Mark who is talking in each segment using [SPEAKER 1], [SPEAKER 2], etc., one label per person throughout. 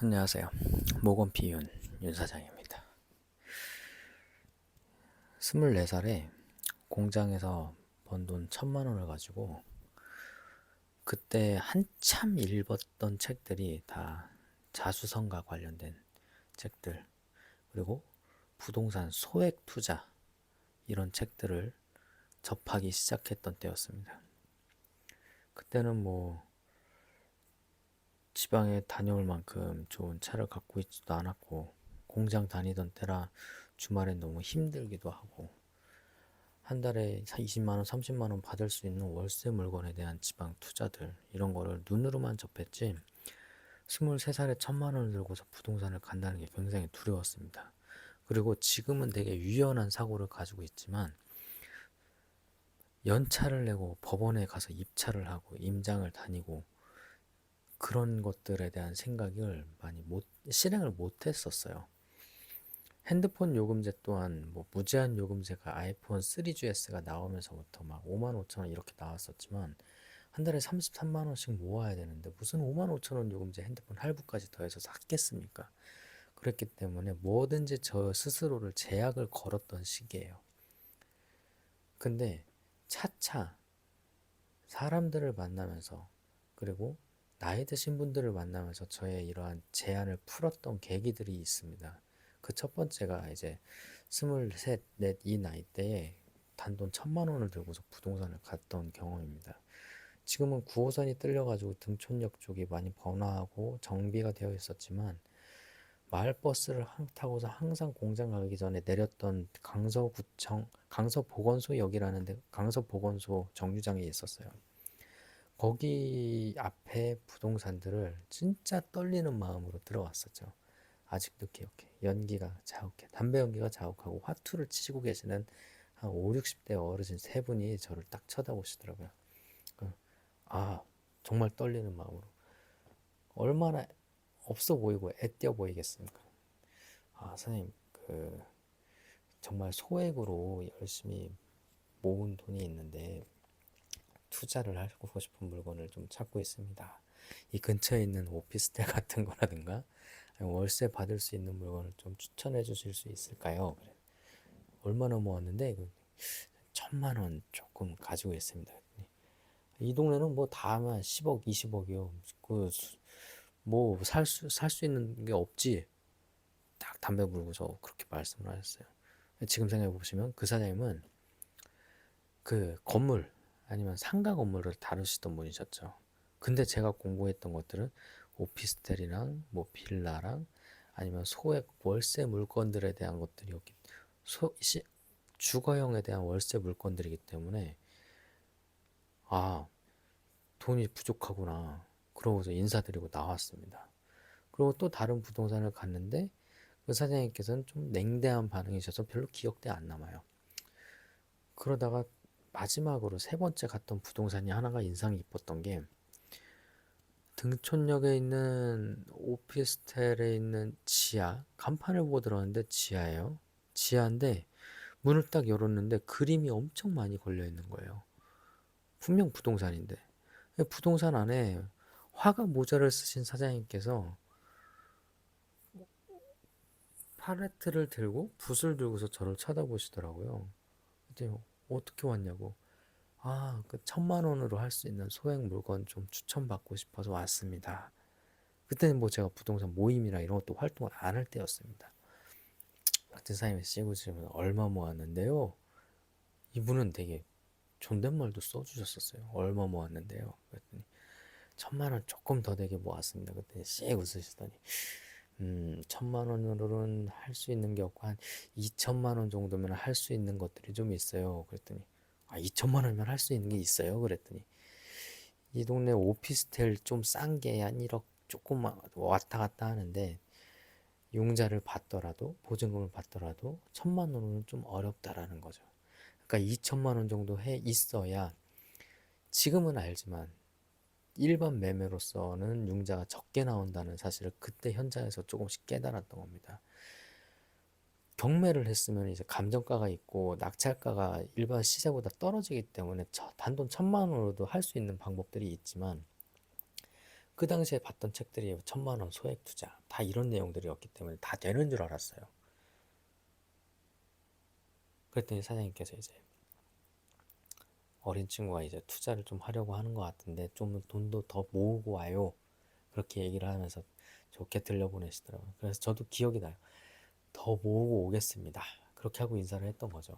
[SPEAKER 1] 안녕하세요. 모건피윤 윤 사장입니다. 24살에 공장에서 번 돈 1,000만 원을 가지고 그때 한참 읽었던 책들이 다 자수성가 관련된 책들, 그리고 부동산 소액 투자 이런 책들을 접하기 시작했던 때였습니다. 그때는 뭐 지방에 다녀올 만큼 좋은 차를 갖고 있지도 않았고, 공장 다니던 때라 주말엔 너무 힘들기도 하고, 한 달에 20만 원, 30만 원 받을 수 있는 월세 물건에 대한 지방 투자들, 이런 거를 눈으로만 접했지 23살에 1,000만 원을 들고서 부동산을 간다는 게 굉장히 두려웠습니다. 그리고 지금은 되게 유연한 사고를 가지고 있지만 연차를 내고 법원에 가서 입찰을 하고 임장을 다니고 그런 것들에 대한 생각을 많이 실행을 못 했었어요. 핸드폰 요금제 또한 뭐 무제한 요금제가 아이폰 3GS가 나오면서부터 막 5만 5천 원 이렇게 나왔었지만 한 달에 33만 원씩 모아야 되는데 무슨 5만 5천 원 요금제 핸드폰 할부까지 더해서 샀겠습니까? 그랬기 때문에 뭐든지 저 스스로를 제약을 걸었던 시기예요. 근데 차차 사람들을 만나면서, 그리고 나이 드신 분들을 만나면서 저의 이러한 제한을 풀었던 계기들이 있습니다. 그 첫 번째가 이제 23, 넷 이 나이대에 단돈 1,000만 원을 들고서 부동산을 갔던 경험입니다. 지금은 9호선이 뚫려가지고 등촌역 쪽이 많이 번화하고 정비가 되어 있었지만 마을버스를 타고서 항상 공장 가기 전에 내렸던 강서보건소역이라는 데, 강서보건소 정류장이 있었어요. 거기 앞에 부동산들을 진짜 떨리는 마음으로 들어왔었죠. 아직도 기억해. 연기가 자욱해. 담배 연기가 자욱하고 화투를 치고 계시는 한 5, 60대 어르신 세 분이 저를 딱 쳐다보시더라고요. 아, 정말 떨리는 마음으로. 얼마나 없어 보이고 애띄어 보이겠습니까? 아, 선생님, 정말 소액으로 열심히 모은 돈이 있는데 투자를 하고 싶은 물건을 좀 찾고 있습니다. 이 근처에 있는 오피스텔 같은 거라든가 월세 받을 수 있는 물건을 좀 추천해 주실 수 있을까요? 그래. 얼마나 모았는데 1,000만 원 조금 가지고 있습니다. 이 동네는 뭐 다 하면 10억, 20억이요. 뭐 살 수 있는 게 없지. 딱 담배 불고서 그렇게 말씀을 하셨어요. 지금 생각해 보시면 그 사장님은 그 건물 아니면 상가 건물을 다루시던 분이셨죠. 근데 제가 공부했던 것들은 오피스텔이랑 뭐 빌라랑 아니면 소액 월세 물건들에 대한 것들이었기, 주거형에 대한 월세 물건들이기 때문에 아, 돈이 부족하구나. 그러고서 인사드리고 나왔습니다. 그리고 또 다른 부동산을 갔는데 그 사장님께서는 좀 냉대한 반응이셔서 별로 기억대 안 남아요. 그러다가 마지막으로 세 번째 갔던 부동산이 하나가 인상이 깊었던 게 등촌역에 있는 오피스텔에 있는 지하, 간판을 보고 들어왔는데 지하예요. 지하인데 문을 딱 열었는데 그림이 엄청 많이 걸려 있는 거예요. 분명 부동산인데. 부동산 안에 화가 모자를 쓰신 사장님께서 팔레트를 들고 붓을 들고서 저를 쳐다보시더라고요. 그때 어떻게 왔냐고. 아, 그 1,000만 원으로 할 수 있는 소액 물건 좀 추천받고 싶어서 왔습니다. 그때는 뭐 제가 부동산 모임이나 이런 것도 활동을 안 할 때였습니다. 그때 사장님이 씨고 지르면 얼마 모았는데요. 이분은 되게 존댓말도 써주셨었어요. 얼마 모았는데요. 그랬더니 1,000만 원 조금 더 되게 모았습니다. 그때 씩 웃으시더니 1,000만 원으로는 할 수 있는 게 없고 한 2천만 원 정도면 할 수 있는 것들이 좀 있어요. 그랬더니 2천만 원이면 할 수 있는 게 있어요. 그랬더니 이 동네 오피스텔 좀 싼 게 한 1억 조금 왔다 갔다 하는데 융자를 받더라도 보증금을 받더라도 1,000만 원은 좀 어렵다라는 거죠. 그러니까 2천만 원 정도 해 있어야, 지금은 알지만 일반 매매로서는 융자가 적게 나온다는 사실을 그때 현장에서 조금씩 깨달았던 겁니다. 경매를 했으면 이제 감정가가 있고 낙찰가가 일반 시세보다 떨어지기 때문에 단돈 1,000만 원으로도 할 수 있는 방법들이 있지만 그 당시에 봤던 책들이 1,000만 원 소액 투자 다 이런 내용들이었기 때문에 다 되는 줄 알았어요. 그랬더니 사장님께서 이제 어린 친구가 이제 투자를 좀 하려고 하는 것 같은데 좀 돈도 더 모으고 와요. 그렇게 얘기를 하면서 좋게 들려보내시더라고요. 그래서 저도 기억이 나요. 더 모으고 오겠습니다. 그렇게 하고 인사를 했던 거죠.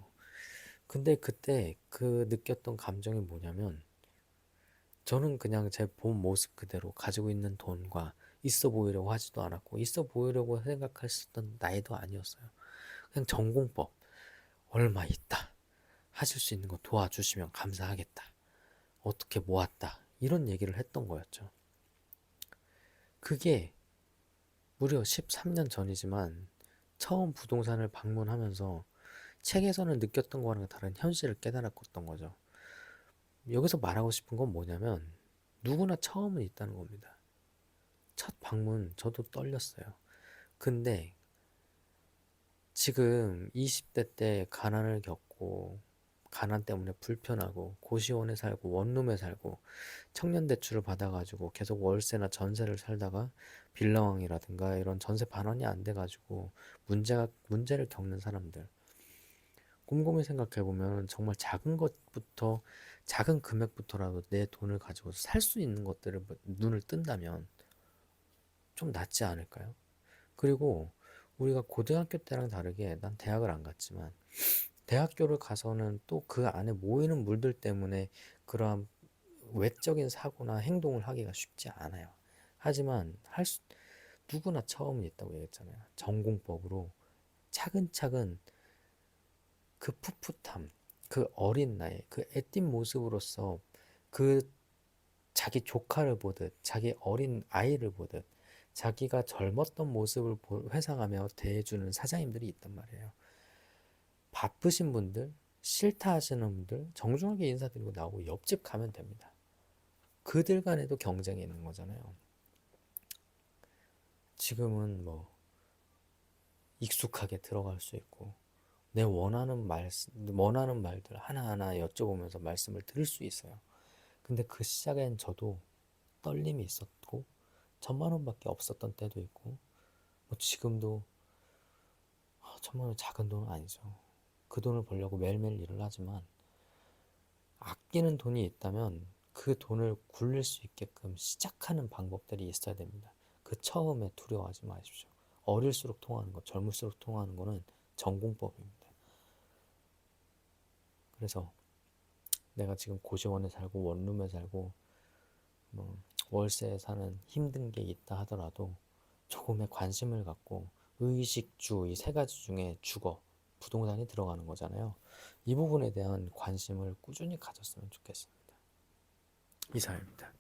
[SPEAKER 1] 근데 그때 그 느꼈던 감정이 뭐냐면 저는 그냥 제 본 모습 그대로 가지고 있는 돈과 있어 보이려고 하지도 않았고 있어 보이려고 생각했었던 나이도 아니었어요. 그냥 전공법 얼마 있다. 하실 수 있는 거 도와주시면 감사하겠다. 어떻게 모았다. 이런 얘기를 했던 거였죠. 그게 무려 13년 전이지만 처음 부동산을 방문하면서 책에서는 느꼈던 거랑 다른 현실을 깨달았던 거죠. 여기서 말하고 싶은 건 뭐냐면 누구나 처음은 있다는 겁니다. 첫 방문 저도 떨렸어요. 근데 지금 20대 때 가난을 겪고 가난 때문에 불편하고 고시원에 살고 원룸에 살고 청년 대출을 받아가지고 계속 월세나 전세를 살다가 빌라왕이라든가 이런 전세 반환이 안 돼가지고 문제를 겪는 사람들 곰곰이 생각해보면 정말 작은 것부터 작은 금액부터라도 내 돈을 가지고 살 수 있는 것들을 눈을 뜬다면 좀 낫지 않을까요? 그리고 우리가 고등학교 때랑 다르게 난 대학을 안 갔지만 대학교를 가서는 또 그 안에 모이는 물들 때문에 그러한 외적인 사고나 행동을 하기가 쉽지 않아요. 하지만 누구나 처음은 있다고 얘기했잖아요. 전공법으로 차근차근 그 풋풋함, 그 어린 나이, 그 애띤 모습으로서 그 자기 조카를 보듯, 자기 어린 아이를 보듯, 자기가 젊었던 모습을 회상하며 대해주는 사장님들이 있단 말이에요. 바쁘신 분들, 싫다 하시는 분들, 정중하게 인사드리고 나오고 옆집 가면 됩니다. 그들 간에도 경쟁이 있는 거잖아요. 지금은 뭐 익숙하게 들어갈 수 있고 내 원하는 말들 하나하나 여쭤보면서 말씀을 드릴 수 있어요. 근데 그 시작엔 저도 떨림이 있었고 1,000만 원밖에 없었던 때도 있고 뭐 지금도 1,000만 원 작은 돈은 아니죠. 그 돈을 벌려고 매일매일 일을 하지만 아끼는 돈이 있다면 그 돈을 굴릴 수 있게끔 시작하는 방법들이 있어야 됩니다. 그 처음에 두려워하지 마십시오. 어릴수록 통하는 것, 젊을수록 통하는 거는 전공법입니다. 그래서 내가 지금 고시원에 살고 원룸에 살고 뭐 월세에 사는 힘든 게 있다 하더라도 조금의 관심을 갖고 의식주 이 세 가지 중에 주거, 부동산이 들어가는 거잖아요. 이 부분에 대한 관심을 꾸준히 가졌으면 좋겠습니다. 이상입니다.